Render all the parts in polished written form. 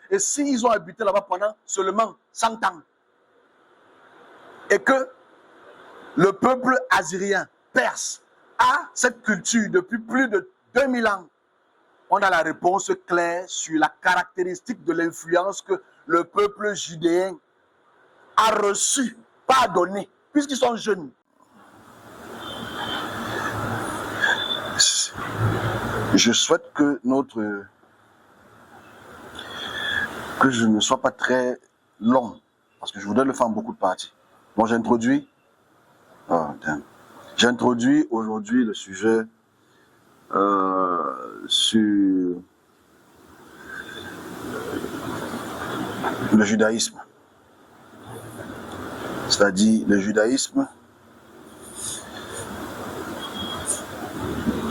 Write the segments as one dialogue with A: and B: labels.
A: Et s'ils ont habité là-bas pendant seulement 100 ans, et que le peuple assyrien, perse, a cette culture depuis plus de 2000 ans, on a la réponse claire sur la caractéristique de l'influence que le peuple judéen a reçue, pas donnée, puisqu'ils sont jeunes. Je souhaite que je ne sois pas très long, parce que je voudrais le faire en beaucoup de parties. Bon, j'introduis aujourd'hui le sujet sur le judaïsme. C'est-à-dire le judaïsme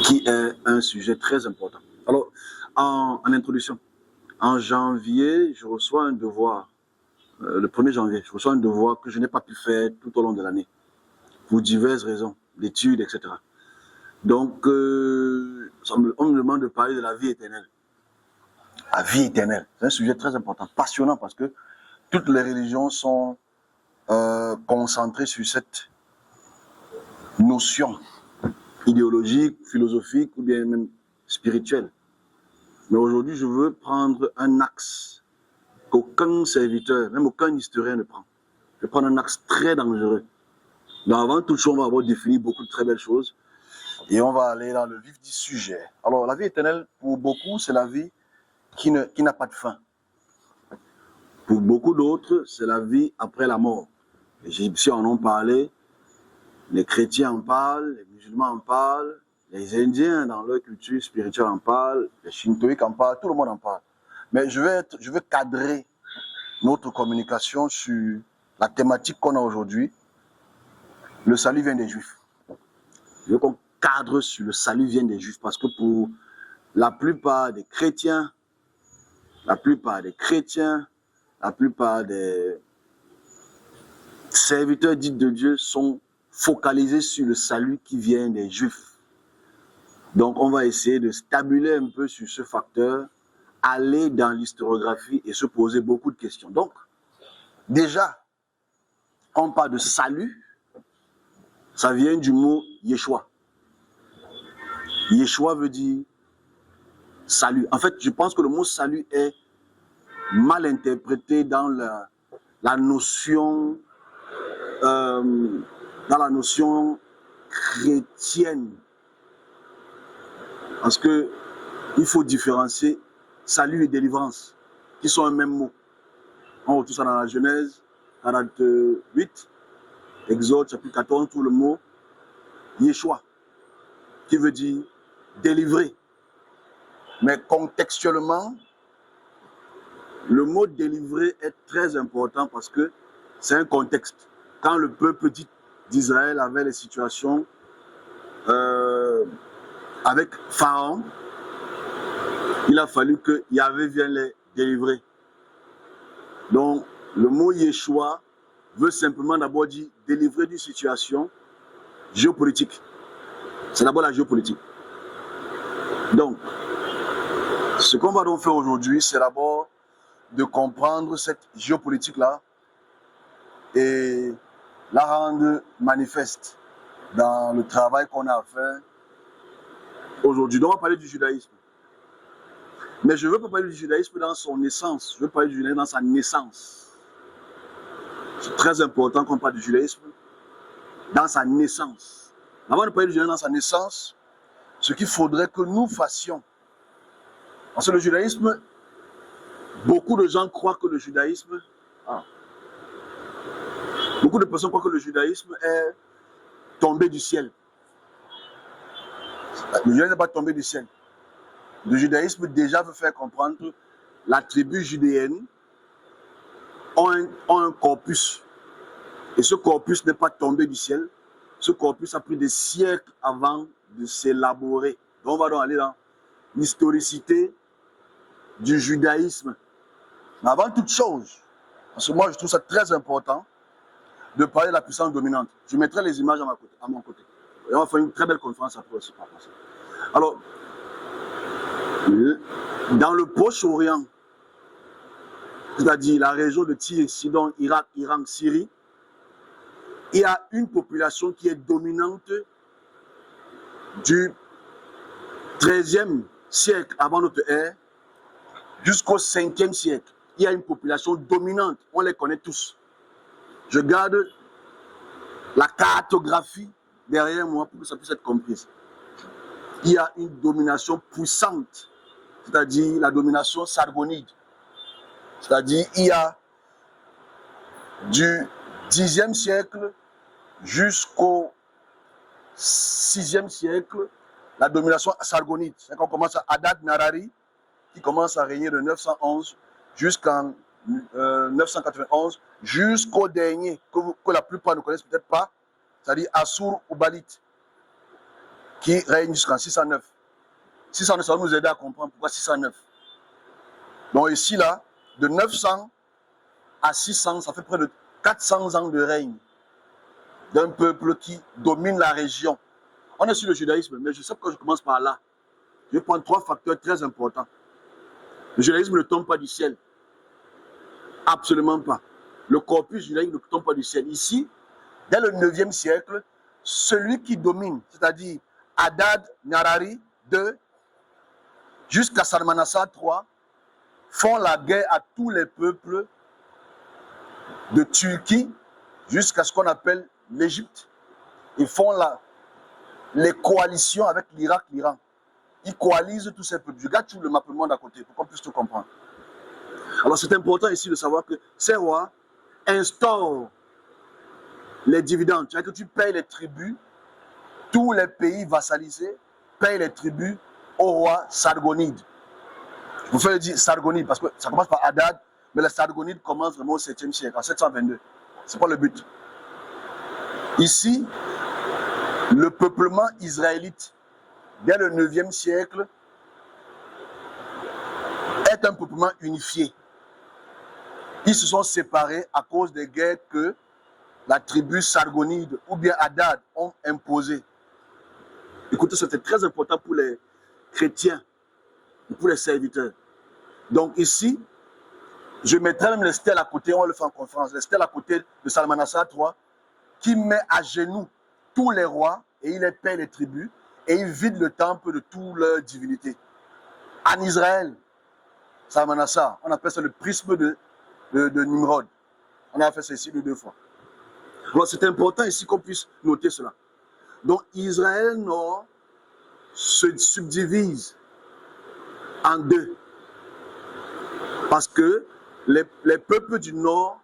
A: qui est un sujet très important. Alors, en introduction, en janvier, je reçois un devoir, le 1er janvier, je reçois un devoir que je n'ai pas pu faire tout au long de l'année, pour diverses raisons, d'études, etc. Donc, on me demande de parler de la vie éternelle. La vie éternelle, c'est un sujet très important, passionnant, parce que toutes les religions sont concentrées sur cette notion idéologique, philosophique ou bien même spirituelle. Mais aujourd'hui, je veux prendre un axe qu'aucun serviteur, même aucun historien ne prend. Je vais prendre un axe très dangereux. Donc avant toute chose, on va avoir défini beaucoup de très belles choses et on va aller dans le vif du sujet. Alors, la vie éternelle, pour beaucoup, c'est la vie qui n'a pas de fin. Pour beaucoup d'autres, c'est la vie après la mort. Les Égyptiens en ont parlé, les chrétiens en parlent, les musulmans en parlent, les Indiens dans leur culture spirituelle en parlent, les shintoïques en parlent, tout le monde en parle. Mais je veux cadrer notre communication sur la thématique qu'on a aujourd'hui. Le salut vient des Juifs. Je veux qu'on cadre sur le salut vient des Juifs parce que pour la plupart des chrétiens, la plupart des serviteurs dits de Dieu sont focalisés sur le salut qui vient des Juifs. Donc on va essayer de stabuler un peu sur ce facteur, aller dans l'historiographie et se poser beaucoup de questions. Donc, déjà, on parle de salut, ça vient du mot Yeshua. Yeshua veut dire salut. En fait, je pense que le mot salut est mal interprété dans la notion chrétienne. Parce que il faut différencier salut et délivrance, qui sont un même mot. On retrouve ça dans la Genèse 48, Exode chapitre 14, tout le mot Yeshua, qui veut dire délivrer. Mais contextuellement, le mot délivrer est très important parce que c'est un contexte. Quand le peuple d'Israël avait les situations avec Pharaon, il a fallu que Yahvé vienne les délivrer. Donc, le mot Yeshua veut simplement d'abord dire délivrer d'une situation géopolitique. C'est d'abord la géopolitique. Donc, ce qu'on va donc faire aujourd'hui, c'est d'abord de comprendre cette géopolitique-là et la rendre manifeste dans le travail qu'on a à faire aujourd'hui. Donc, on va parler du judaïsme. Mais je ne veux pas parler du judaïsme dans son essence, je veux parler du judaïsme dans sa naissance. C'est très important qu'on parle du judaïsme dans sa naissance. Avant de parler du judaïsme dans sa naissance, ce qu'il faudrait que nous fassions, parce que le judaïsme, beaucoup de gens croient que le judaïsme, beaucoup de personnes croient que le judaïsme est tombé du ciel. Le judaïsme n'est pas tombé du ciel. Le judaïsme déjà veut faire comprendre que la tribu judéenne a un corpus. Et ce corpus n'est pas tombé du ciel. Ce corpus a pris des siècles avant de s'élaborer. Donc on va donc aller dans l'historicité du judaïsme. Mais avant toute chose, parce que moi je trouve ça très important de parler de la puissance dominante. Je mettrai les images à mon côté. Et on va faire une très belle conférence après aussi. Alors, dans le Proche-Orient, c'est-à-dire la région de Tyr, Sidon, Irak, Iran, Syrie, il y a une population qui est dominante du 13e siècle avant notre ère jusqu'au 5e siècle. Il y a une population dominante, on les connaît tous. Je garde la cartographie derrière moi pour que ça puisse être compris. Il y a une domination puissante, c'est-à-dire la domination sargonide. C'est-à-dire il y a du 10e siècle jusqu'au 6e siècle la domination sargonide. C'est qu'on commence à Adad Narari, qui commence à régner de 911 jusqu'en 991, jusqu'au dernier, que la plupart ne connaissent peut-être pas, c'est-à-dire Assur Ubalit, qui règne jusqu'en 609. 609, ça va nous aider à comprendre pourquoi 609. Donc ici, là, de 900 à 600, ça fait près de 400 ans de règne d'un peuple qui domine la région. On est sur le judaïsme, mais je sais que je commence par là. Je vais prendre 3 facteurs très importants. Le judaïsme ne tombe pas du ciel. Absolument pas. Le corpus judaïque ne tombe pas du ciel. Ici, dès le 9e siècle, celui qui domine, c'est-à-dire Adad Narari II jusqu'à Salmanassar III, font la guerre à tous les peuples de Turquie jusqu'à ce qu'on appelle l'Égypte. Ils font les coalitions avec l'Irak, l'Iran. Ils coalisent tous ces peuples. Je garde tout le mappement d'à côté pour qu'on puisse tout comprendre. Alors c'est important ici de savoir que ces rois instaurent les dividendes. C'est-à-dire que tu payes les tribus, tous les pays vassalisés payent les tribus au roi Sargonide. Vous faites dire Sargonide parce que ça commence par Hadad, mais le Sargonide commence vraiment au 7e siècle, en 722. Ce n'est pas le but. Ici, le peuplement israélite, dès le 9e siècle, est un peuplement unifié. Ils se sont séparés à cause des guerres que la tribu Sargonide ou bien Hadad ont imposées. Écoutez, c'était très important pour les chrétiens, pour les serviteurs. Donc ici, je mettrai même les stèles à côté, on va le faire en conférence, les stèles à côté de Salmanassar III, qui met à genoux tous les rois et il les paie les tribus et il vide le temple de toute leur divinité. En Israël, Salmanassar, on appelle ça le prisme de Nimrod. On a fait ça ici 2 fois. Alors c'est important ici qu'on puisse noter cela. Donc Israël Nord se subdivise en 2. Parce que les peuples du Nord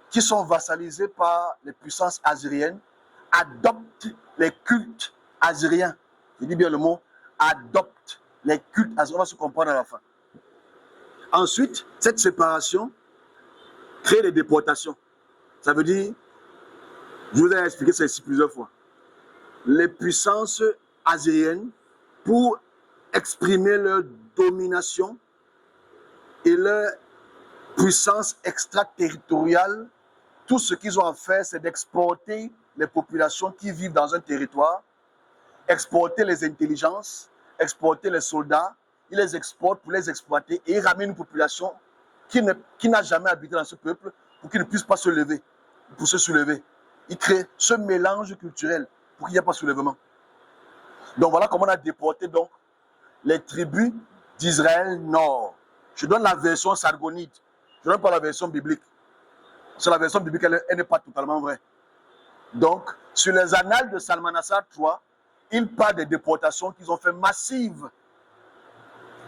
A: qui sont vassalisés par les puissances assyriennes adoptent les cultes assyriens. Je dis bien le mot adoptent les cultes assyriens. On va se comprendre à la fin. Ensuite, cette séparation crée des déportations. Ça veut dire, je vous ai expliqué ça ici plusieurs fois, les puissances assyriennes, pour exprimer leur domination et leur puissance extraterritoriale, tout ce qu'ils ont à faire, c'est d'exporter les populations qui vivent dans un territoire, exporter les intelligences, exporter les soldats, ils les exportent pour les exploiter et ils ramènent une population qui n'a jamais habité dans ce peuple pour qu'ils ne puissent pas se lever, pour se soulever. Ils créent ce mélange culturel pour qu'il n'y ait pas de soulèvement. Donc voilà comment on a déporté donc les tribus d'Israël Nord. Je donne la version sargonide, je ne donne pas la version biblique. Sur la version biblique, elle n'est pas totalement vraie. Donc, sur les annales de Salmanassar III, il parle des déportations qu'ils ont fait massives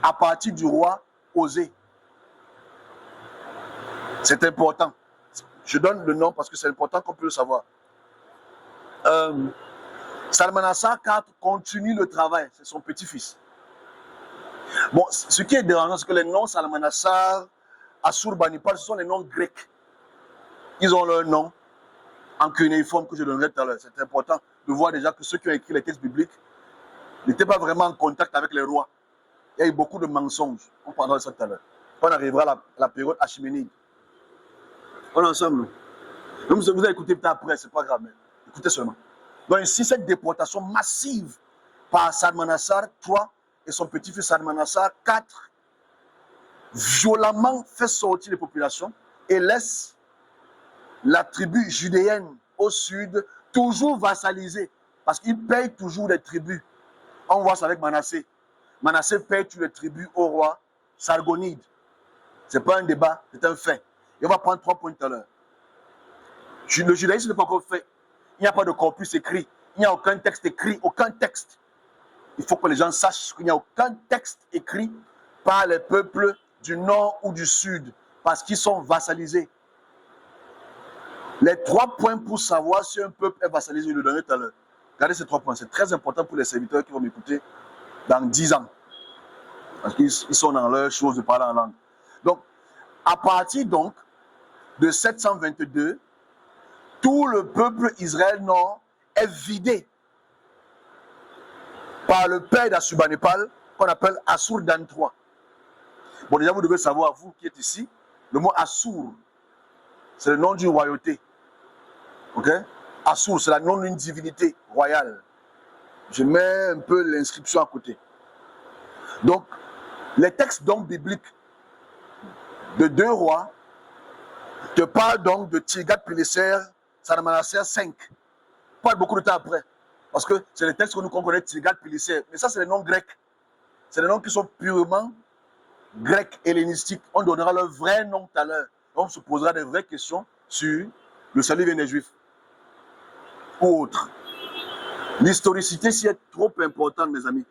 A: à partir du roi Osée. C'est important. Je donne le nom parce que c'est important qu'on puisse le savoir. Salmanassar IV continue le travail, c'est son petit-fils. Bon, ce qui est dérangeant, c'est que les noms Salmanassar, Assurbanipal, ce sont les noms grecs. Ils ont leur nom en cunéiforme que je donnerai tout à l'heure. C'est important de voir déjà que ceux qui ont écrit les textes bibliques n'étaient pas vraiment en contact avec les rois. Il y a eu beaucoup de mensonges. On prendra ça tout à l'heure. On arrivera à la période achéménide. On est ensemble. Donc vous allez écouter peut-être après, c'est pas grave, mais écoutez seulement. Donc ici, cette déportation massive par Salmanassar III et son petit-fils Salmanassar IV violemment fait sortir les populations et laisse la tribu judéenne au sud toujours vassalisée parce qu'il paye toujours les tribus. On voit ça avec Manassé. Manassé paye tous les tribus au roi Sargonide. Ce n'est pas un débat, c'est un fait. Et on va prendre 3 points tout à l'heure. Le judaïsme n'est pas encore fait. Il n'y a pas de corpus écrit. Il n'y a aucun texte écrit, aucun texte. Il faut que les gens sachent qu'il n'y a aucun texte écrit par les peuples du nord ou du sud parce qu'ils sont vassalisés. Les 3 points pour savoir si un peuple est vassalisé, je le donnerai tout à l'heure. Regardez ces 3 points, c'est très important pour les serviteurs qui vont m'écouter dans 10 ans. Parce qu'ils sont dans leur chose de parler en langue. Donc, à partir donc de 722, tout le peuple Israël Nord est vidé par le père d'Assurbanipal, qu'on appelle Assur-Dan III. Bon, déjà, vous devez savoir, vous qui êtes ici, le mot Assur, c'est le nom d'une royauté. Ok? Assur, c'est le nom d'une divinité royale. Je mets un peu l'inscription à côté. Donc, les textes donc bibliques de 2 rois te parlent donc de Tilgat-Pileser, Salmanaser 5. Pas beaucoup de temps après. Parce que c'est les textes que nous connaissons, Tilgat-Pileser. Mais ça, c'est les noms grecs. C'est les noms qui sont purement grecs, hellénistiques. On donnera leur vrai nom tout à l'heure. On se posera des vraies questions sur le salut vient des Juifs. Ou autre. L'historicité s'y est trop importante, mes amis.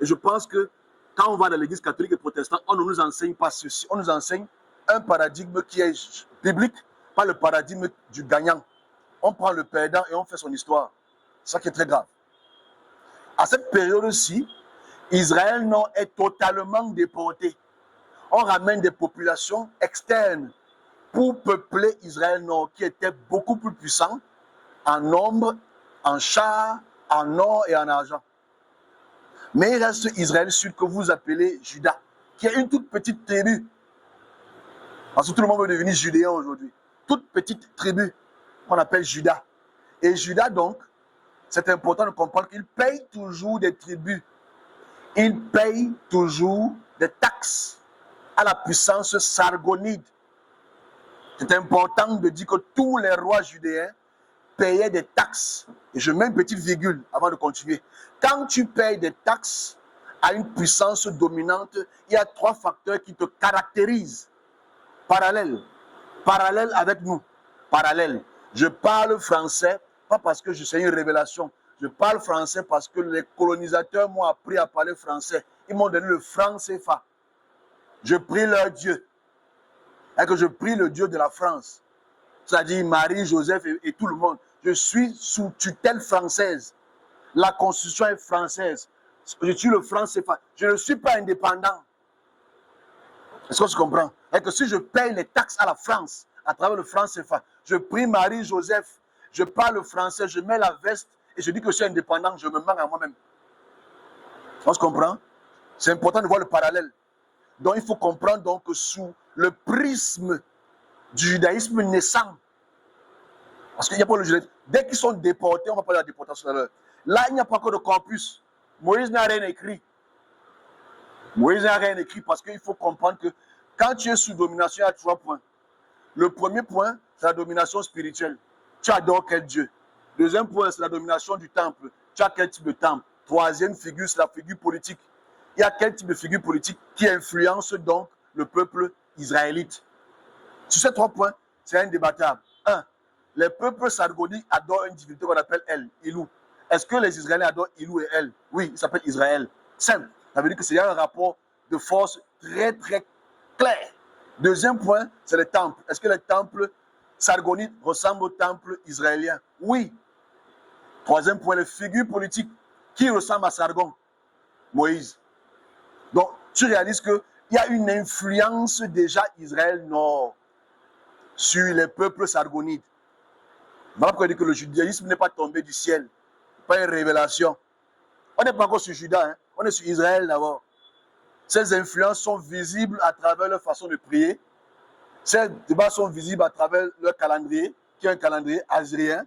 A: Et je pense que quand on va dans l'église catholique et protestante, on ne nous enseigne pas ceci. On nous enseigne un paradigme qui est biblique, pas le paradigme du gagnant. On prend le perdant et on fait son histoire. C'est ça qui est très grave. À cette période-ci, Israël Nord est totalement déporté. On ramène des populations externes pour peupler Israël Nord, qui était beaucoup plus puissant en nombre, en chars, en or et en argent. Mais il reste Israël Sud que vous appelez Juda, qui est une toute petite tribu. Parce que tout le monde veut devenir judéen aujourd'hui. Toute petite tribu qu'on appelle Juda. Et Juda donc, c'est important de comprendre qu'il paye toujours des tribus. Il paye toujours des taxes à la puissance sargonide. C'est important de dire que tous les rois judéens payaient des taxes. Et je mets une petite virgule avant de continuer. Quand tu payes des taxes à une puissance dominante, il y a 3 facteurs qui te caractérisent. Parallèle. Parallèle avec nous. Parallèle. Je parle français, pas parce que je sais une révélation. Je parle français parce que les colonisateurs m'ont appris à parler français. Ils m'ont donné le franc CFA. Je prie leur Dieu. Et que je prie le Dieu de la France. C'est-à-dire Marie, Joseph et tout le monde. Je suis sous tutelle française. La constitution est française. Je suis le franc CFA. Je ne suis pas indépendant. Est-ce que tu comprends? Et que si je paye les taxes à la France, à travers le franc CFA, je prie Marie, Joseph, je parle français, je mets la veste et je dis que je suis indépendant, je me mens à moi-même. On se comprend? C'est important de voir le parallèle. Donc il faut comprendre donc que sous le prisme du judaïsme naissant, parce qu'il n'y a pas le judaïsme, dès qu'ils sont déportés, on va parler de la déportation tout à l'heure. Là, il n'y a pas encore de corpus. Moïse n'a rien écrit. Moïse n'a rien écrit parce qu'il faut comprendre que quand tu es sous domination, il y a 3 points. Le premier point, c'est la domination spirituelle. Tu adores quel Dieu? Deuxième point, c'est la domination du temple. Tu as quel type de temple? Troisième figure, c'est la figure politique. Il y a quel type de figure politique qui influence donc le peuple israélite? Sur ces 3 points, c'est indébattable. 1. Les peuples sargoniques adorent une divinité qu'on appelle El, Ilou. Est-ce que les Israéliens adorent Ilou et El? Oui, il s'appelle Israël. Simple. Ça veut dire que c'est un rapport de force très, très clair. Deuxième point, c'est les temples. Est-ce que les temples sargonites ressemblent aux temples israéliens? Oui. Troisième point, les figures politiques. Qui ressemblent à Sargon? Moïse. Donc, tu réalises qu'il y a une influence déjà Israël Nord sur les peuples sargonites. Voilà pourquoi je dis que le judaïsme n'est pas tombé du ciel. Pas une révélation. On n'est pas encore sur Juda, hein? On est sur Israël d'abord. Ces influences sont visibles à travers leur façon de prier. Ces débats sont visibles à travers leur calendrier, qui est un calendrier azyrien,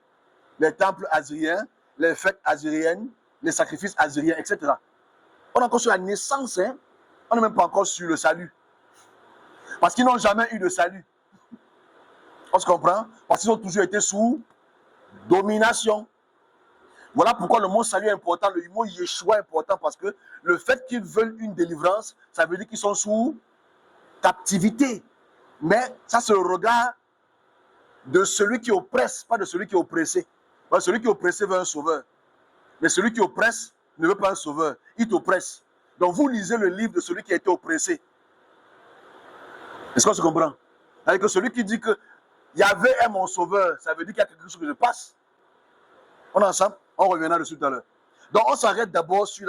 A: les temples azyriens, les fêtes azyriennes, les sacrifices azyriens, etc. On est encore sur la naissance, hein? On n'est même pas encore sur le salut. Parce qu'ils n'ont jamais eu de salut. On se comprend? Parce qu'ils ont toujours été sous domination. Voilà pourquoi le mot salut est important, le mot Yeshua est important, parce que le fait qu'ils veulent une délivrance, ça veut dire qu'ils sont sous captivité. Mais ça, c'est le regard de celui qui oppresse, pas de celui qui est oppressé. Parce que celui qui est oppressé veut un sauveur. Mais celui qui oppresse ne veut pas un sauveur. Il t'oppresse. Donc vous lisez le livre de celui qui a été oppressé. Est-ce qu'on se comprend? Avec que celui qui dit que Yahvé est mon sauveur, ça veut dire qu'il y a quelque chose que je passe. On est ensemble? On reviendra dessus tout à l'heure. Donc on s'arrête d'abord sur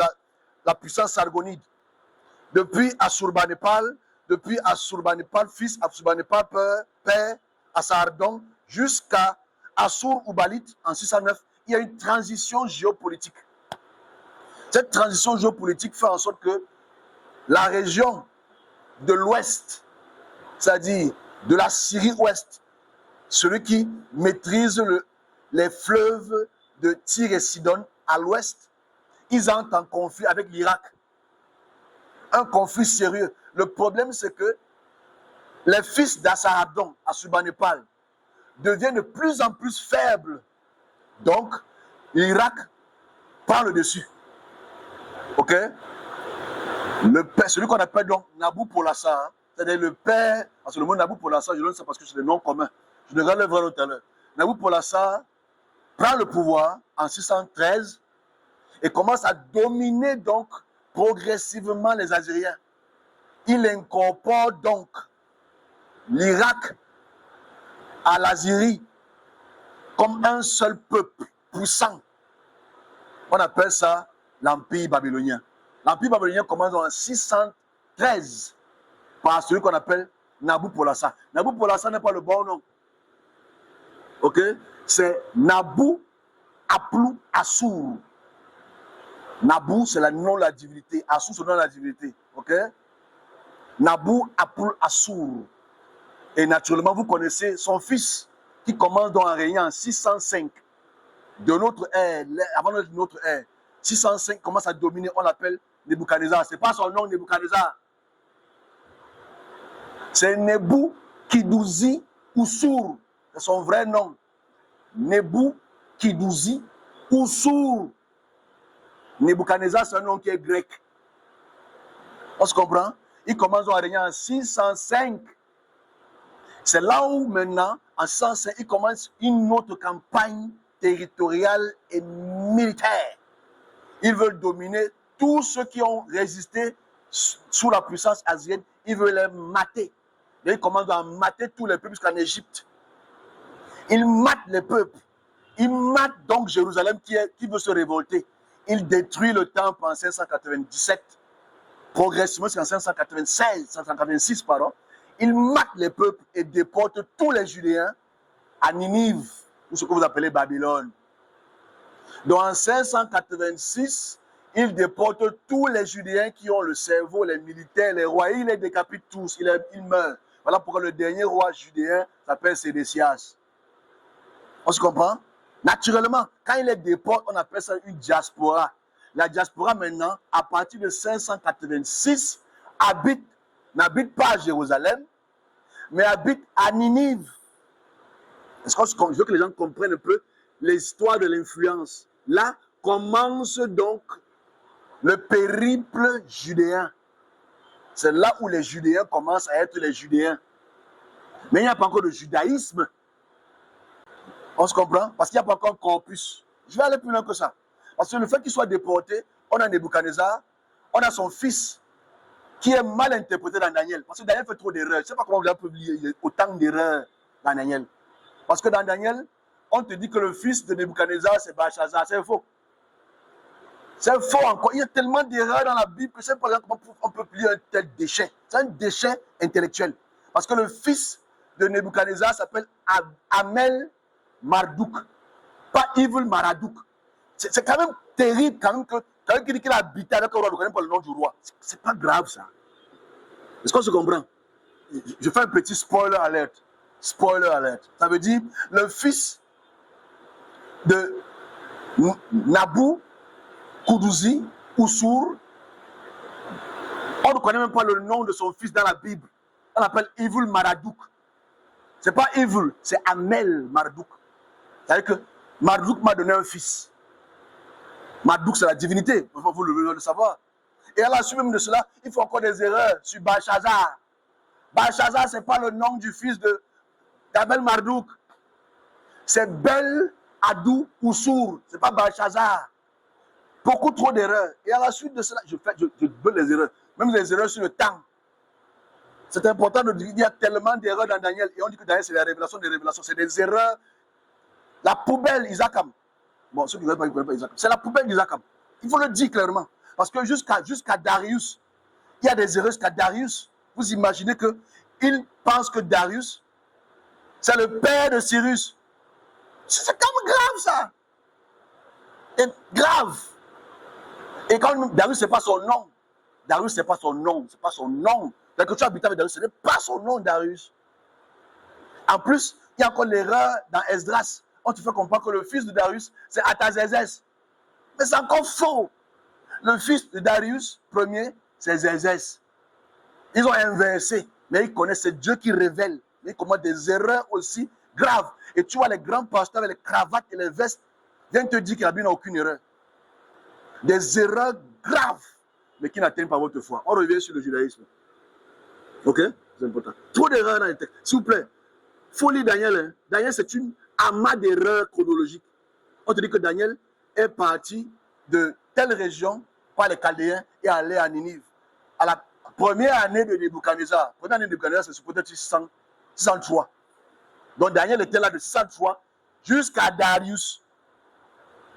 A: la puissance sargonide. Depuis Assurbanipal, fils Assurbanipal, père Assardon, jusqu'à Assur-Ubalit en 609, il y a une transition géopolitique. Cette transition géopolitique fait en sorte que la région de l'Ouest, c'est-à-dire de la Syrie ouest, celui qui maîtrise les fleuves de Tyr et Sidon à l'ouest, ils entrent en conflit avec l'Irak. Un conflit sérieux. Le problème, c'est que les fils d'Assaradon, Assurbanipal, deviennent de plus en plus faibles. Donc, l'Irak prend le dessus. Ok? Le père, celui qu'on appelle donc Nabou-Polassar, c'est-à-dire le père, parce que le mot Nabou-Polassar, je le sais parce que c'est le nom commun. Je le relèverai tout à l'heure. Nabou-Polassar prend le pouvoir en 613 et commence à dominer donc progressivement les Assyriens. Il incorpore donc l'Irak à l'Assyrie comme un seul peuple puissant. On appelle ça l'Empire babylonien. L'Empire babylonien commence en 613 par celui qu'on appelle Nabou-Polassar. Nabou-Polassar n'est pas le bon nom. Ok? C'est Nabou-Aplou-Assur. Nabou, c'est le nom de la divinité. Assur, c'est le nom de la divinité. Ok? Nabou-Aplou-Assur. Et naturellement, vous connaissez son fils qui commence donc à régner en 605 de notre ère, avant notre ère. 605 commence à dominer, on l'appelle Nebuchadnezzar. Ce n'est pas son nom, Nebuchadnezzar. C'est Nebu-Kidouzi Oussur. C'est son vrai nom. Nebu-Kidouzi Oussur. Nebuchadnezzar, c'est un nom qui est grec. On se comprend? Il commence à régner en 605. C'est là où maintenant, en 605, il commence une autre campagne territoriale et militaire. Ils veulent dominer tous ceux qui ont résisté sous la puissance assyrienne. Ils veulent les mater. Et ils commencent à mater tous les peuples jusqu'en Égypte. Ils matent les peuples. Ils matent donc Jérusalem qui veut se révolter. Ils détruisent le temple en 597. Progressivement, c'est en 596, pardon. Ils matent les peuples et déportent tous les Judéens à Ninive, ou ce que vous appelez Babylone. Donc en 586, ils déportent tous les Judéens qui ont le cerveau, les militaires, les rois. Ils les décapitent tous, ils meurent. Voilà pourquoi le dernier roi judéen s'appelle Sédécias. On se comprend? Naturellement, quand il les déporte, on appelle ça une diaspora. La diaspora maintenant, à partir de 586, n'habite pas à Jérusalem, mais habite à Ninive. Est-ce que je veux que les gens comprennent un peu l'histoire de l'influence. Là commence donc le périple judéen. C'est là où les Judéens commencent à être les Judéens. Mais il n'y a pas encore de judaïsme. On se comprend? Parce qu'il n'y a pas encore un corpus. Je vais aller plus loin que ça. Parce que le fait qu'il soit déporté, on a Nebuchadnezzar, on a son fils, qui est mal interprété dans Daniel. Parce que Daniel fait trop d'erreurs. Je ne sais pas comment vous avez publié autant d'erreurs dans Daniel. Parce que dans Daniel, on te dit que le fils de Nebuchadnezzar, c'est Belshazzar. C'est faux. C'est faux encore. Il y a tellement d'erreurs dans la Bible que je ne sais pas comment on peut plier un tel déchet. C'est un déchet intellectuel. Parce que le fils de Nebuchadnezzar s'appelle Amel Marduk. Pas Evil Maradouk. C'est quand même terrible quand même que quelqu'un qui dit qu'il a habité avec un roi ne connaît pas le nom du roi. C'est pas grave ça. Est-ce qu'on se comprend? Je fais un petit spoiler alert. Spoiler alert. Ça veut dire le fils de Nabou Kudouzi Oussur, on ne connaît même pas le nom de son fils dans la Bible. On appelle Evil Marduk. C'est pas Evil, c'est Amel Marduk. C'est-à-dire que Marduk m'a donné un fils. Marduk, c'est la divinité, vous le savoir. Et à la suite même de cela, il faut encore des erreurs sur Belshazzar. Belshazzar, ce n'est pas le nom du fils d'Amel Marduk. C'est Bel Adou Oussour. Ce n'est pas Belshazzar. Beaucoup trop d'erreurs. Et à la suite de cela, je veux les erreurs. Même les erreurs sur le temps. C'est important de dire qu'il y a tellement d'erreurs dans Daniel. Et on dit que Daniel, c'est la révélation des révélations. C'est des erreurs. La poubelle Isaacam. Bon, ceux qui ne connaissent pas Isaacam. C'est la poubelle d'Isaacam. Il faut le dire clairement. Parce que jusqu'à Darius, il y a des erreurs jusqu'à Darius. Vous imaginez qu'il pense que Darius, c'est le père de Cyrus. C'est comme grave ça. Et grave. Et quand Darius, ce n'est pas son nom. Darius, ce n'est pas son nom. Ce n'est pas son nom. Dès que tu habites avec Darius, ce n'est pas son nom, Darius. En plus, il y a encore l'erreur dans Esdras. On te fait comprendre que le fils de Darius, c'est Artaxerxès. Mais c'est encore faux. Le fils de Darius, premier, c'est Xerxès. Ils ont inversé. Mais ils connaissent, c'est Dieu qui révèle. Mais ils commettent des erreurs aussi graves. Et tu vois les grands pasteurs avec les cravates et les vestes viennent te dire qu'il n'y a aucune erreur. Des erreurs graves, mais qui n'atteignent pas votre foi. On revient sur le judaïsme. Ok? C'est important. Trop d'erreurs dans les textes. S'il vous plaît, il faut lire Daniel. Hein. Daniel, c'est une amas d'erreurs chronologiques. On te dit que Daniel est parti de telle région par les Chaldéens et allé à Ninive. À la première année de Nebuchadnezzar. La première année de Nebuchadnezzar, c'est peut-être 603. Donc Daniel était là de 603 jusqu'à Darius.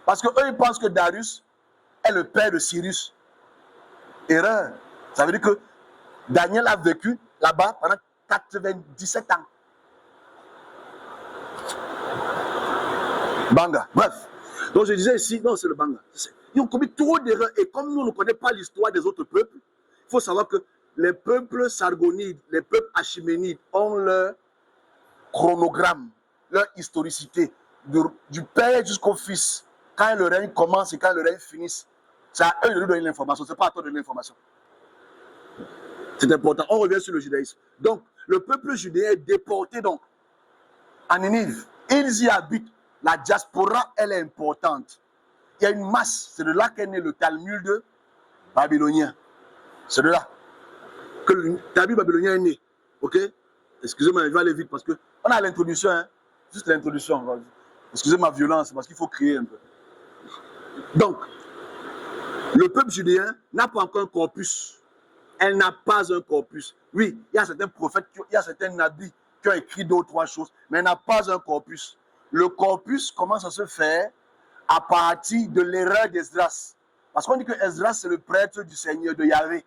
A: Parce qu'eux, ils pensent que Darius est le père de Cyrus. Erreur. Ça veut dire que Daniel a vécu là-bas pendant 97 ans. Banga. Bref. Donc je disais ici, non, c'est le Banga. Ils ont commis trop d'erreurs. Et comme nous ne connaissons pas l'histoire des autres peuples, il faut savoir que les peuples sargonides, les peuples achéménides ont leur chronogramme, leur historicité, du père jusqu'au fils. Quand le règne commence et quand le règne finisse, c'est à eux de nous donner l'information, ce n'est pas à toi de donner l'information. C'est important. On revient sur le judaïsme. Donc, le peuple judéen est déporté donc à Ninive. Ils y habitent. La diaspora, elle est importante. Il y a une masse. C'est de là qu'est né le Talmud babylonien. C'est de là que le Talmud babylonien est né. Ok? Excusez-moi, je vais aller vite parce que on a l'introduction. Hein? Juste l'introduction. Excusez ma violence parce qu'il faut crier un peu. Donc, le peuple judéen n'a pas encore un corpus. Elle n'a pas un corpus. Oui, il y a certains prophètes, il y a certains nabis qui ont écrit 2 ou 3 choses, mais elle n'a pas un corpus. Le corpus commence à se faire à partir de l'erreur d'Esdras. Parce qu'on dit que Esdras, c'est le prêtre du Seigneur, de Yahvé.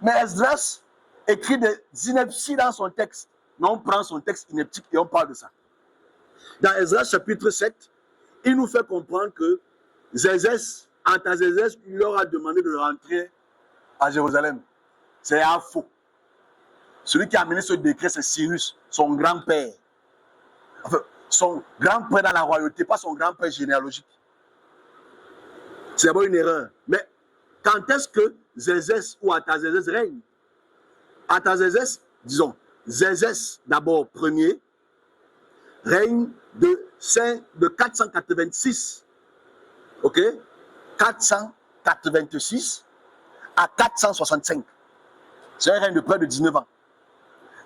A: Mais Esdras écrit des inepties dans son texte. Mais on prend son texte ineptique et on parle de ça. Dans Esdras chapitre 7, il nous fait comprendre que Artaxerxès, il leur a demandé de rentrer à Jérusalem. C'est un faux. Celui qui a amené ce décret, c'est Cyrus, son grand-père. Enfin, son grand-père dans la royauté, pas son grand-père généalogique. C'est d'abord une erreur. Mais quand est-ce que Xerxès ou Artaxerxès règne? Artaxerxès, disons, Xerxès d'abord premier, règne de 486. Ok? 486 à 465. C'est un règne de près de 19 ans.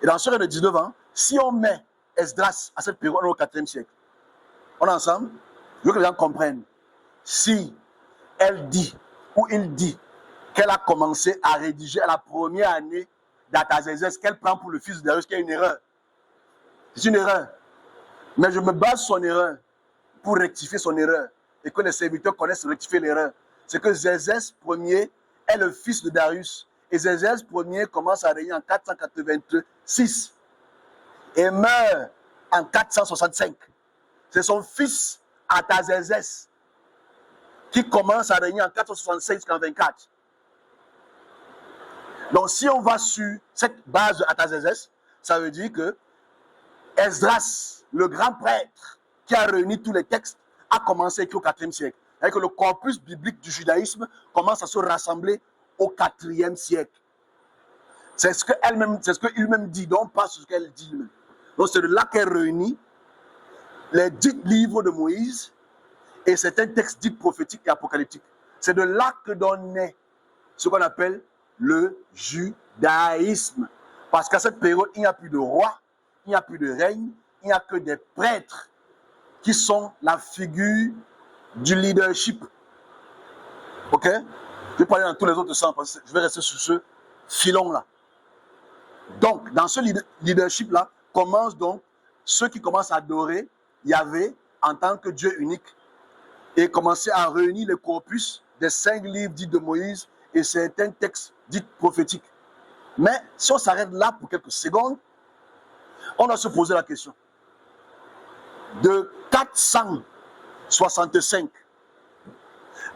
A: Et dans ce règne de 19 ans, si on met Esdras à cette période, on est au 4e siècle. On est ensemble? Je veux que les gens comprennent. Si elle dit, ou il dit, qu'elle a commencé à rédiger à la première année d'Artaxerxès, qu'elle prend pour le fils de Darius, qui est une erreur. C'est une erreur. Mais je me base sur son erreur pour rectifier son erreur. Et que les serviteurs connaissent rectifier l'erreur. C'est que Xerxès Ier est le fils de Darius. Et Xerxès Ier commence à régner en 486 et meurt en 465. C'est son fils Artaxerxès qui commence à régner en 465 jusqu'en 24. Donc si on va sur cette base d'Artaxerxès, ça veut dire que Esdras, le grand prêtre qui a réuni tous les textes, a commencé à écrire au 4e siècle. Et que le corpus biblique du judaïsme commence à se rassembler au 4e siècle. C'est ce qu'elle-même, c'est ce qu'il-même dit, donc pas ce qu'elle dit lui-même. Donc c'est de là qu'elle réunit les 10 livres de Moïse et certains textes dits prophétiques et apocalyptiques. C'est de là que donne naît ce qu'on appelle le judaïsme. Parce qu'à cette période, il n'y a plus de roi, il n'y a plus de règne, il n'y a que des prêtres qui sont la figure du leadership. Ok? Je vais parler dans tous les autres sens, parce que je vais rester sur ce filon-là. Donc, dans ce leadership-là, commencent donc ceux qui commencent à adorer Yahvé en tant que Dieu unique et commencer à réunir les corpus des 5 livres dits de Moïse et certains textes dits prophétiques. Mais si on s'arrête là pour quelques secondes, on doit se poser la question. De 465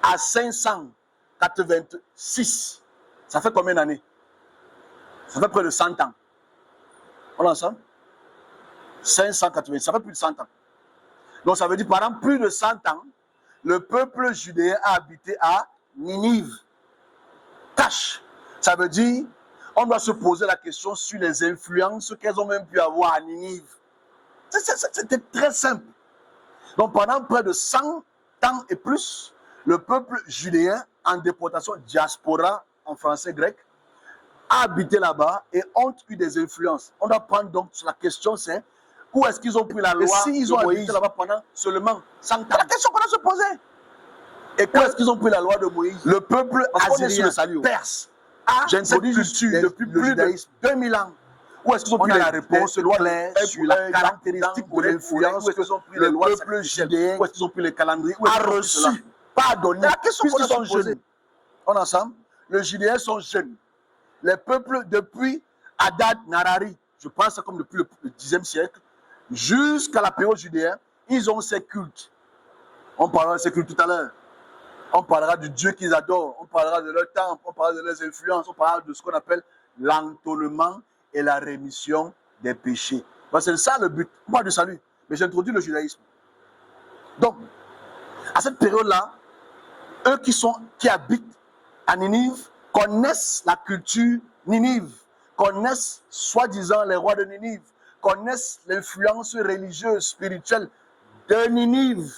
A: à 586, ça fait combien d'années? Ça fait près de 100 ans. On est ensemble? 580, ça fait plus de 100 ans. Donc ça veut dire pendant plus de 100 ans, le peuple judéen a habité à Ninive. Cache. Ça veut dire, on doit se poser la question sur les influences qu'elles ont même pu avoir à Ninive. C'était très simple. Donc pendant près de 100 ans et plus, le peuple judéen en déportation diaspora, en français grec, a habité là-bas et ont eu des influences. On doit prendre donc la question, c'est où est-ce qu'ils ont pris la loi? Et s'ils ont habité là-bas pendant seulement 100 ans. C'est la question qu'on doit se poser. Et où est-ce qu'ils ont pris la loi de Moïse? Le peuple assyrien, perse, a introduit cette culture depuis plus de 2000 ans. Où est-ce qu'ils ont pris la réponse claire sur la caractéristique de l'influence que le peuple judéen, où est-ce qu'ils ont pris les calendriers, a reçu, pas donné, puisqu'ils sont jeunes. On est ensemble? Les Judéens sont jeunes. Les peuples depuis Hadad Narari, je pense comme depuis le 10e siècle, jusqu'à la période judéenne, ils ont ces cultes. On parlera de ces cultes tout à l'heure. On parlera du Dieu qu'ils adorent, on parlera de leur temple, on parlera de leurs influences, on parlera de ce qu'on appelle l'entonnement et la rémission des péchés. C'est ça le but. On parle du salut, mais j'introduis le judaïsme. Donc, à cette période-là, eux qui habitent à Ninive connaissent la culture Ninive, connaissent soi-disant les rois de Ninive, connaissent l'influence religieuse, spirituelle de Ninive.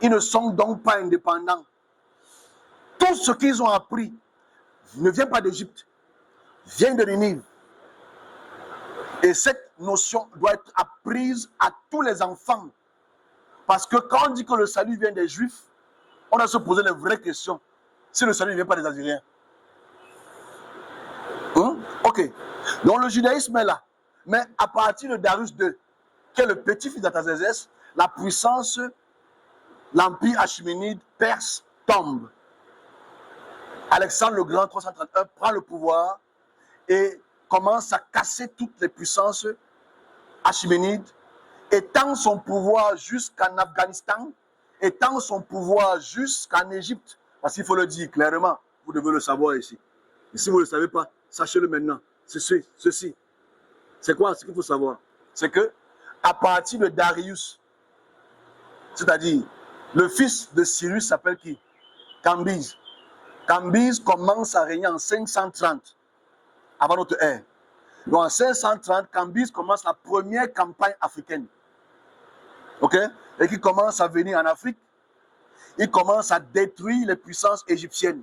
A: Ils ne sont donc pas indépendants. Tout ce qu'ils ont appris ne vient pas d'Égypte, vient de Ninive. Et cette notion doit être apprise à tous les enfants. Parce que quand on dit que le salut vient des Juifs, on doit se poser les vraies questions. Si le salut ne vient pas des Assyriens. Ok. Donc le judaïsme est là. Mais à partir de Darius II, qui est le petit-fils d'Artaxerxès, la puissance, l'empire achéménide perse tombe. Alexandre le Grand, 331, prend le pouvoir et commence à casser toutes les puissances achéménides, étend son pouvoir jusqu'en Afghanistan, étend son pouvoir jusqu'en Égypte. Parce qu'il faut le dire clairement, vous devez le savoir ici. Et si vous ne le savez pas, sachez-le maintenant. Ceci. C'est quoi ce qu'il faut savoir? C'est que à partir de Darius, c'est-à-dire le fils de Cyrus s'appelle qui? Cambyse. Cambyse commence à régner en 530 avant notre ère. Donc en 530, Cambyse commence la première campagne africaine. Ok? Et qui commence à venir en Afrique. Il commence à détruire les puissances égyptiennes.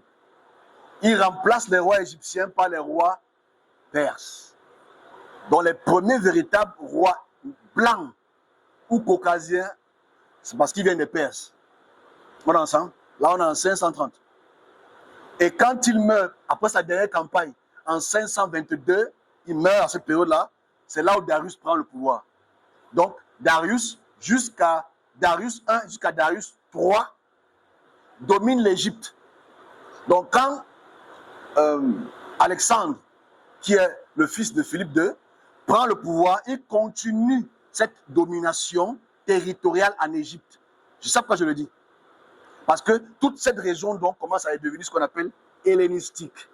A: Il remplace les rois égyptiens par les rois perses. Donc les premiers véritables rois blancs ou caucasiens, c'est parce qu'ils viennent des Perses. On est ensemble? Là, on est en 530. Et quand il meurt, après sa dernière campagne, en 522, il meurt à cette période-là, c'est là où Darius prend le pouvoir. Donc, Darius, jusqu'à Darius I, jusqu'à Darius III, domine l'Égypte. Donc, quand Alexandre, qui est le fils de Philippe II, prend le pouvoir, il continue cette domination territoriale en Égypte. Je sais pourquoi je le dis. Parce que toute cette région donc commence à devenir ce qu'on appelle hellénistique.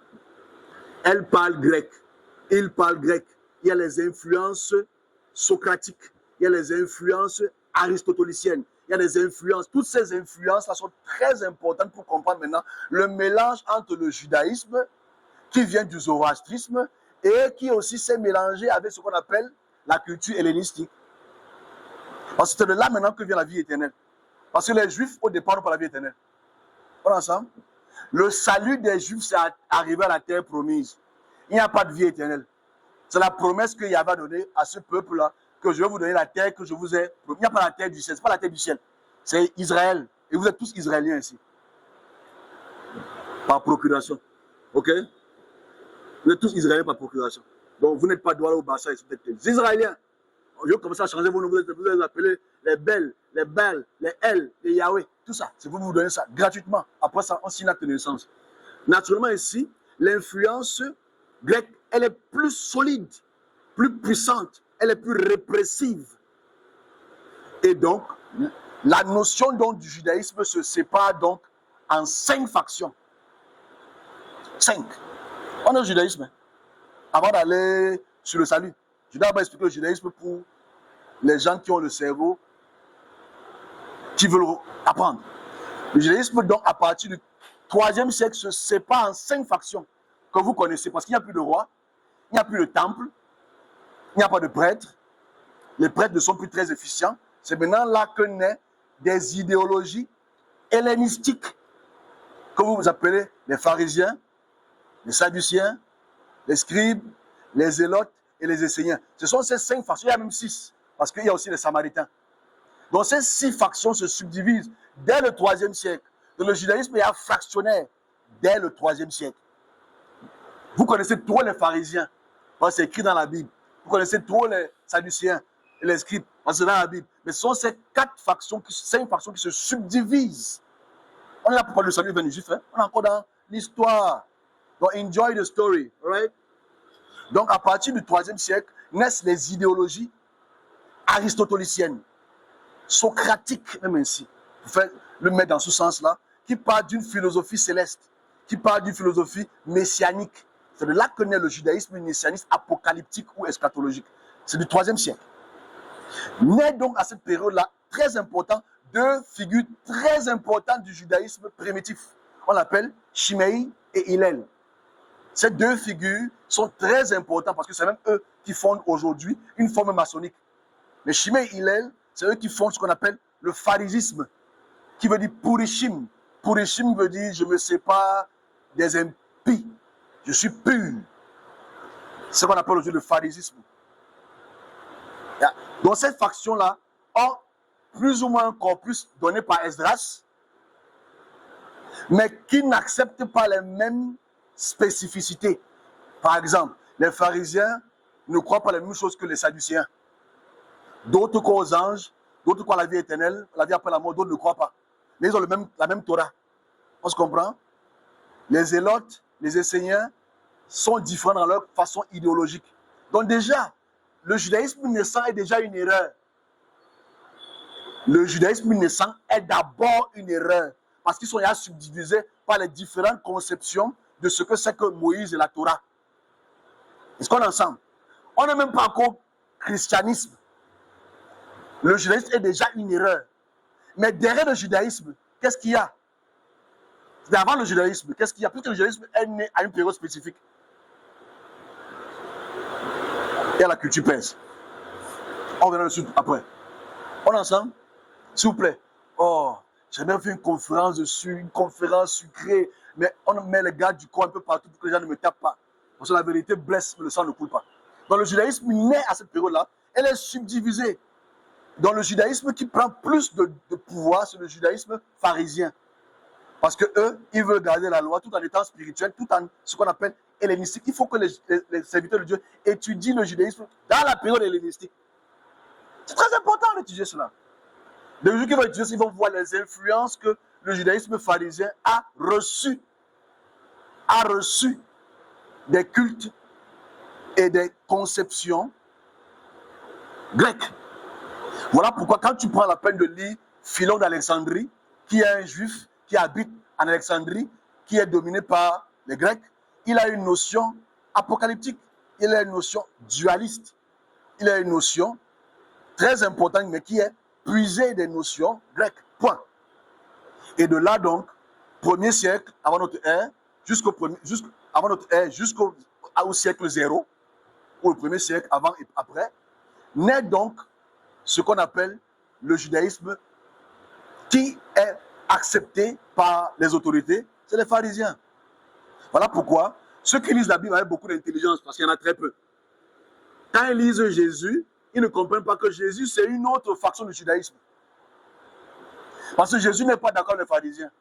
A: Elle parle grec, il parle grec. Il y a les influences socratiques, il y a les influences aristotéliciennes, il y a des influences. Toutes ces influences-là sont très importantes pour comprendre maintenant le mélange entre le judaïsme, qui vient du zoroastrisme, et qui aussi s'est mélangé avec ce qu'on appelle la culture hellénistique. Parce que c'est de là maintenant que vient la vie éternelle. Parce que les Juifs, au départ, n'ont pas la vie éternelle. On est ensemble? Le salut des Juifs, c'est arriver à la terre promise. Il n'y a pas de vie éternelle. C'est la promesse que Yahvé a donnée à ce peuple-là, que je vais vous donner la terre que je vous ai. Il n'y a pas la terre du ciel, ce n'est pas la terre du ciel. C'est Israël. Et vous êtes tous Israéliens ici. Par procuration. Ok? Vous êtes tous Israéliens par procuration. Donc vous n'êtes pas Douala ou Bassa, vous êtes des Israéliens. Je vais commencer à changer vos noms. Vous les appelez les Bels, les Bel, les El, les Yahweh. Tout ça. C'est vous donnez ça gratuitement. Après ça, on signe l'acte de naissance. Naturellement, ici, l'influence grecque, elle est plus solide, plus puissante, elle est plus répressive. Et donc, la notion donc, du judaïsme se sépare donc en 5 factions. 5. On a le judaïsme. Avant d'aller sur le salut, je dois d'abord expliquer le judaïsme pour les gens qui ont le cerveau, qui veulent apprendre. Le judaïsme, donc, à partir du 3e siècle, se sépare en 5 factions que vous connaissez, parce qu'il n'y a plus de roi, il n'y a plus de temple, il n'y a pas de prêtres, les prêtres ne sont plus très efficients. C'est maintenant là que naissent des idéologies hellénistiques que vous appelez les pharisiens, les sadduciens, les scribes, les zélotes et les esséniens. Ce sont ces 5 factions, il y a même 6, parce qu'il y a aussi les samaritains. Donc ces 6 factions se subdivisent dès le 3e siècle. Dans le judaïsme, il y a fractionnaire dès le 3e siècle. Vous connaissez trop les pharisiens, parce que c'est écrit dans la Bible. Vous connaissez trop les sadduciens et les scribes, parce que c'est dans la Bible. Mais ce sont ces 5 factions qui se subdivisent. On est là pour parler de salut des Juifs, hein? On est encore dans l'histoire. Donc enjoy the story, right? Donc à partir du 3e siècle, naissent les idéologies aristotéliciennes, socratiques même ainsi. Vous faites le mettre dans ce sens-là, qui part d'une philosophie céleste, qui part d'une philosophie messianique. C'est de là que naît le judaïsme messianiste apocalyptique ou eschatologique. C'est du 3e siècle. Naît donc à cette période-là, très important, 2 figures très importantes du judaïsme primitif. On l'appelle Shimei et Hillel. Ces 2 figures sont très importantes parce que c'est même eux qui fondent aujourd'hui une forme maçonnique. Mais Shimei et Hillel, c'est eux qui fondent ce qu'on appelle le pharisisme, qui veut dire Purishim. Purishim veut dire je me sépare des impies, je suis pur. C'est ce qu'on appelle aujourd'hui le pharisisme. Donc cette faction-là a plus ou moins un corpus donné par Esdras, mais qui n'accepte pas les mêmes spécificités. Par exemple, les pharisiens ne croient pas les mêmes choses que les sadduciens. D'autres croient aux anges, d'autres croient à la vie éternelle, la vie après la mort, d'autres ne croient pas. Mais ils ont la même Torah. On se comprend? Les zélotes, les esséniens sont différents dans leur façon idéologique. Donc déjà, le judaïsme naissant est déjà une erreur. Le judaïsme naissant est d'abord une erreur. Parce qu'ils sont déjà subdivisés par les différentes conceptions de ce que c'est que Moïse et la Torah. Est-ce qu'on est ensemble? On n'est même pas encore christianisme. Le judaïsme est déjà une erreur. Mais derrière le judaïsme, qu'est-ce qu'il y a? C'est avant le judaïsme, qu'est-ce qu'il y a? Puisque le judaïsme est né à une période spécifique. Et à la culture perse. On verra dessus après. On est ensemble? S'il vous plaît. Oh, j'ai même fait une conférence dessus, une conférence sucrée. Mais on met les gars du corps un peu partout pour que les gens ne me tapent pas. Parce que la vérité blesse, mais le sang ne coule pas. Donc le judaïsme naît à cette période-là. Elle est subdivisée. Dans le judaïsme qui prend plus de pouvoir, c'est le judaïsme pharisien. Parce que eux, ils veulent garder la loi tout en étant spirituels, tout en ce qu'on appelle hellénistique. Il faut que les serviteurs de Dieu étudient le judaïsme dans la période hellénistique. C'est très important d'étudier cela. Les gens qui vont étudier, ils vont voir les influences que le judaïsme pharisien a reçues des cultes et des conceptions grecques. Voilà pourquoi quand tu prends la peine de lire Philon d'Alexandrie, qui est un juif qui habite en Alexandrie, qui est dominé par les Grecs, il a une notion apocalyptique, il a une notion dualiste, il a une notion très importante, mais qui est puisée des notions grecques. Point. Et de là donc, 1er siècle avant notre ère, jusqu'au siècle 0, ou le 1er siècle, avant et après, naît donc ce qu'on appelle le judaïsme qui est accepté par les autorités, c'est les pharisiens. Voilà pourquoi ceux qui lisent la Bible avec beaucoup d'intelligence, parce qu'il y en a très peu, quand ils lisent Jésus, ils ne comprennent pas que Jésus, c'est une autre faction du judaïsme. Parce que Jésus n'est pas d'accord avec les pharisiens.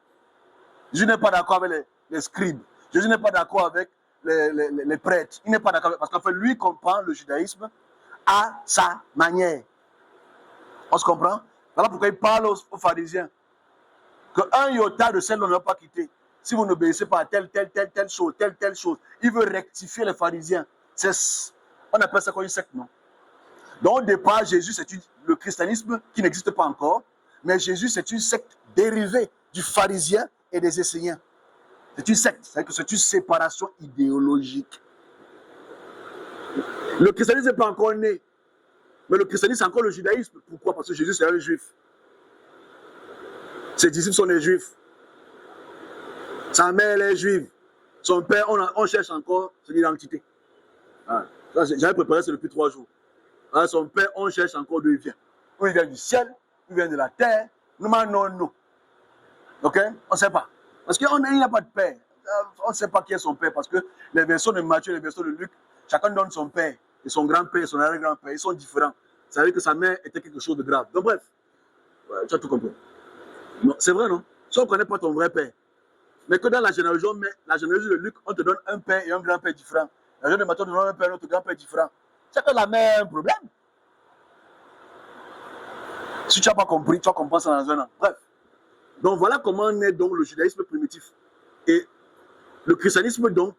A: Jésus n'est pas d'accord avec les scribes. Jésus n'est pas d'accord avec les prêtres. Il n'est pas d'accord parce qu'en fait, lui comprend le judaïsme à sa manière. On se comprend? Voilà pourquoi il parle aux pharisiens. Qu'un iota de sel, on ne va pas quitter. Si vous n'obéissez pas à telle chose. Il veut rectifier les pharisiens. On appelle ça quoi une secte, non? Donc au départ, Jésus, c'est le christianisme qui n'existe pas encore. Mais Jésus, c'est une secte dérivée du pharisien et des Esséniens. C'est une secte, c'est-à-dire que c'est une séparation idéologique. Le christianisme n'est pas encore né. Mais le christianisme, c'est encore le judaïsme. Pourquoi? Parce que Jésus, c'est un juif. Ses disciples sont des juifs. Sa mère, elle est juive. Son père, on cherche encore son identité. Ah, j'avais préparé ça depuis 3 jours. Ah, son père, on cherche encore d'où il vient. Où il vient du ciel, il vient de la terre. Nous, non. Ok? On ne sait pas. Parce qu'il n'a pas de père. On ne sait pas qui est son père. Parce que les versions de Matthieu, les versions de Luc, chacun donne son père. Et son grand-père, son arrière-grand-père, ils sont différents. Ça veut dire que sa mère était quelque chose de grave. Donc bref, tu as tout compris. C'est vrai, non? Si on ne connaît pas ton vrai père. Mais que dans la généalogie de Luc, on te donne un père et un grand-père différent. La généalogie de Matthieu, on te donne un père et un autre grand-père différent. C'est que la mère a un problème. Si tu n'as pas compris, tu vas comprendre ça dans un an. Bref. Donc voilà comment naît donc le judaïsme primitif. Et le christianisme donc,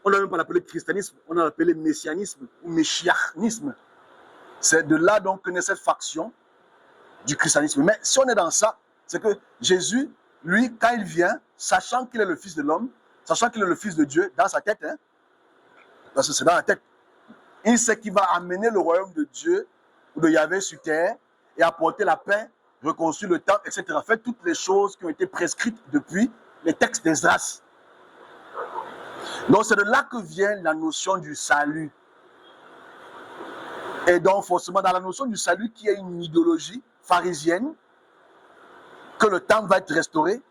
A: on n'a même pas appelé christianisme, on a appelé messianisme ou meschianisme. C'est de là donc que naît cette faction du christianisme. Mais si on est dans ça, c'est que Jésus, lui, quand il vient, sachant qu'il est le Fils de l'homme, sachant qu'il est le Fils de Dieu, dans sa tête, hein, parce que c'est dans la tête, il sait qu'il va amener le royaume de Dieu, ou de Yahvé sur terre, et apporter la paix, reconstruire le temple, etc. Faire toutes les choses qui ont été prescrites depuis les textes d'Esdras. Donc c'est de là que vient la notion du salut. Et donc forcément dans la notion du salut qui est une idéologie pharisienne, que le temple va être restauré,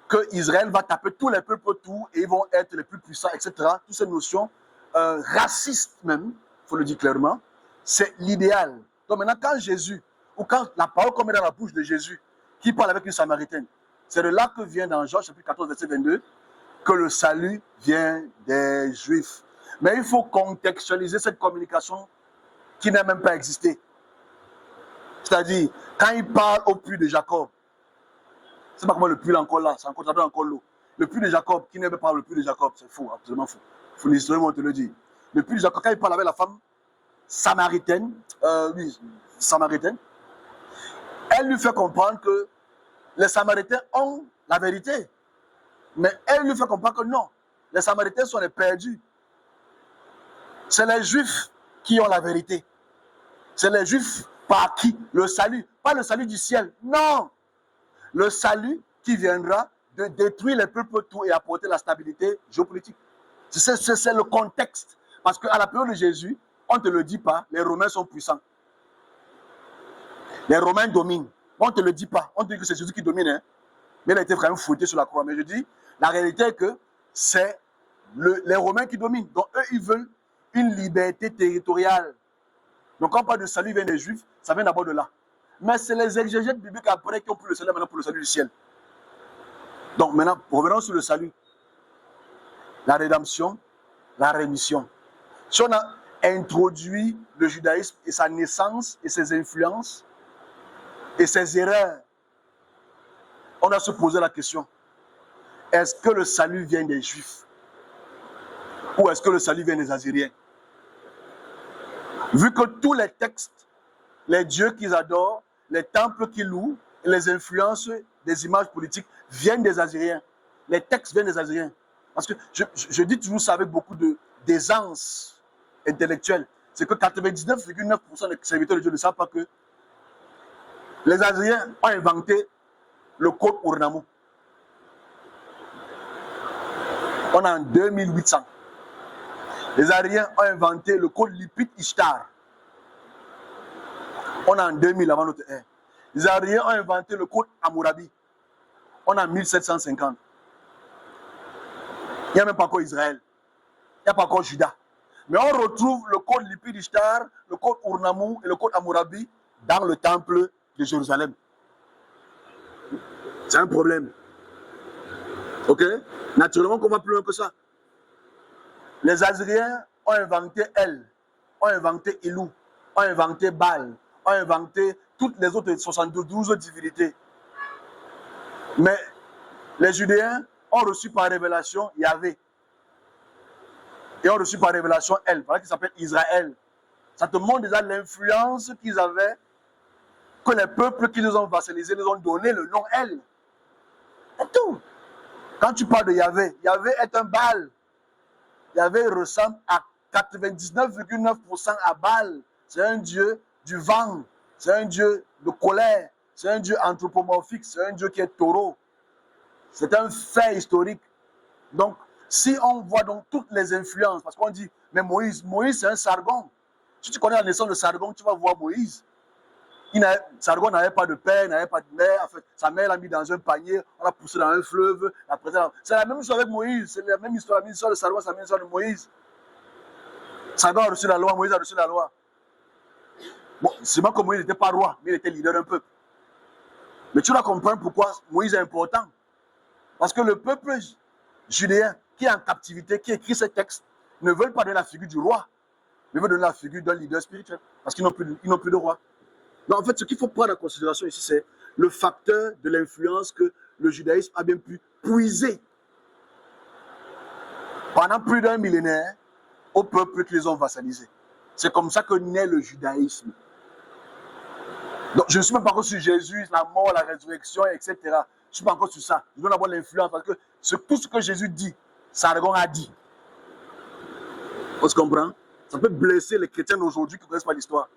A: que Israël va taper tous les peuples autour et ils vont être les plus puissants, etc. Toutes ces notions racistes même, il faut le dire clairement, c'est l'idéal. Donc maintenant quand Jésus, ou quand la parole qu'on met dans la bouche de Jésus, qui parle avec une Samaritaine, c'est de là que vient dans Jean chapitre 14, verset 22, que le salut vient des Juifs. Mais il faut contextualiser cette communication qui n'a même pas existé. C'est-à-dire, quand il parle au puits de Jacob, c'est pas comment le puits est encore là, c'est encore l'eau. Le puits de Jacob, qui n'est même pas le puits de Jacob, c'est faux, absolument faux. Il faut l'historien vont te le dire. Le puits de Jacob, quand il parle avec la femme samaritaine, elle lui fait comprendre que les Samaritains ont la vérité. Mais elle lui fait comprendre que non, les Samaritains sont les perdus. C'est les Juifs qui ont la vérité. C'est les Juifs par qui le salut, pas le salut du ciel, non. Le salut qui viendra de détruire les peuples tout et apporter la stabilité géopolitique. C'est le contexte. Parce qu'à la période de Jésus, on ne te le dit pas, les Romains sont puissants. Les Romains dominent. On ne te le dit pas. On te dit que c'est Jésus qui domine. Hein. Mais il a été vraiment fouetté sur la croix. Mais je dis, la réalité est que c'est les Romains qui dominent. Donc eux, ils veulent une liberté territoriale. Donc quand on parle de salut vient des Juifs, ça vient d'abord de là. Mais c'est les exégètes bibliques après qui ont pris le salut maintenant pour le salut du ciel. Donc maintenant, revenons sur le salut. La rédemption, la rémission. Si on a introduit le judaïsme et sa naissance et ses influences et ses erreurs, on doit se poser la question, est-ce que le salut vient des Juifs ou est-ce que le salut vient des Assyriens? Vu que tous les textes, les dieux qu'ils adorent, les temples qu'ils louent, les influences des images politiques viennent des Assyriens. Les textes viennent des Assyriens. Parce que je dis toujours ça avec beaucoup d'aisance intellectuelle. C'est que 99,9% des serviteurs de Dieu ne savent pas que les Assyriens ont inventé le code Urnamo. On est en 2800. Les Ariens ont inventé le code Lipit Ishtar. On est en 2000 avant notre ère. Les Ariens ont inventé le code Hammurabi. On est en 1750. Il n'y a même pas encore Israël. Il n'y a pas encore Juda. Mais on retrouve le code Lipit Ishtar, le code Urnammu et le code Hammurabi dans le temple de Jérusalem. C'est un problème. Ok? Naturellement, qu'on va plus loin que ça. Les Assyriens ont inventé El, ont inventé Ilou, ont inventé Baal, ont inventé toutes les autres 72 divinités. Mais les Judéens ont reçu par révélation Yahvé. Et ont reçu par révélation El, voilà qui s'appelle Israël. Ça te montre déjà l'influence qu'ils avaient, que les peuples qui nous ont vassalisés nous ont donné le nom El. C'est tout. Quand tu parles de Yahvé, Yahvé est un Baal. Yahvé ressemble à 99,9% à Baal. C'est un dieu du vent, c'est un dieu de colère, c'est un dieu anthropomorphique, c'est un dieu qui est taureau. C'est un fait historique. Donc, si on voit donc toutes les influences, parce qu'on dit, mais Moïse c'est un Sargon. Si tu connais la naissance de Sargon, tu vas voir Moïse. Sargon n'avait pas de père, n'avait pas de mère. En fait, sa mère l'a mis dans un panier, on l'a poussé dans un fleuve. C'est la même chose avec Moïse. C'est la même histoire de Sargon, c'est la même histoire de Moïse. Sargon a reçu la loi, Moïse a reçu la loi. Bon, c'est pas que Moïse n'était pas roi, mais il était leader d'un peuple. Mais tu dois comprendre pourquoi Moïse est important. Parce que le peuple judéen qui est en captivité, qui écrit ces textes, ne veulent pas donner la figure du roi, mais veulent donner la figure d'un leader spirituel. Parce qu'ils n'ont plus de roi. Donc, en fait, ce qu'il faut prendre en considération ici, c'est le facteur de l'influence que le judaïsme a bien pu puiser pendant plus d'un millénaire aux peuples qui les ont vassalisés. C'est comme ça que naît le judaïsme. Donc, je ne suis même pas encore sur Jésus, la mort, la résurrection, etc. Je ne suis pas encore sur ça. Je dois avoir l'influence parce que tout ce que Jésus dit, Sargon a dit. On se comprend? Ça peut blesser les chrétiens d'aujourd'hui qui ne connaissent pas l'histoire.